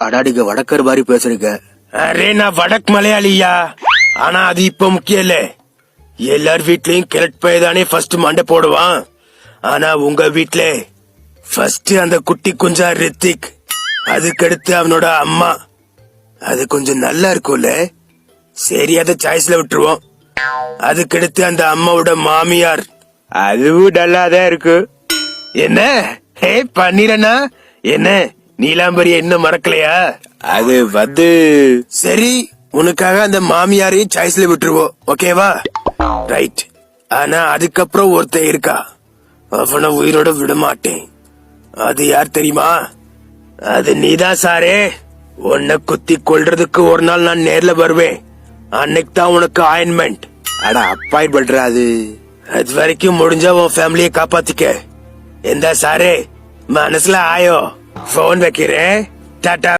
அடாடிங்க வடக்கர் மாதிரி பேசுறீங்க. அரே நான் வடக்கு மலையாளியா, ஆனா அது இப்ப முக்கியம் இல்ல. எல்லார் வீட்லயும் கிழட் பையதானே ஃபர்ஸ்ட் மண்டை போடுவான். ஆனா உங்க வீட்ல ஃபர்ஸ்ட் அந்த குட்டி குஞ்சா ரித்திக், அதுக்கடுத்து அவனோட அம்மா. அது கொஞ்சம் நல்லா இருக்கும்ல, சரி அத சாய்ஸ்ல விட்டுருவோம். அதுக்கடுத்து அந்த அம்மாவோட மாமியார், அதுவும் நல்லாதான் இருக்கு. என்ன ஹே பண்ணிரனா, என்ன நீலாம்பரிய இன்னும் மறக்கலையா? அது வந்து சரி, உனக்காக அந்த மாமியாரையும் சாய்ஸ்ல விட்டுருவோம், ஓகேவா? ரைட். ஆனா அதுக்கப்புறம் ஒருத்தன் இருக்கா, அவனை உயிரோட விட மாட்டேன். அது யார் தெரியுமா? அது நீதான் சாரே. உன்னை குத்தி கொல்றதுக்கு ஒரு நாள் நான் நேர்ல வருவேன். அன்னைக்கு தான் உனக்கு அப்பாயின்மெண்ட். அட அப்பாயின்மெண்ட் அது வரைக்கும் முடிஞ்சா உன் ஃபேமிலியை காப்பாத்திக்க. எந்த சாரே மனசுல ஆயோ, போன் வைக்கிறேன். டாடா.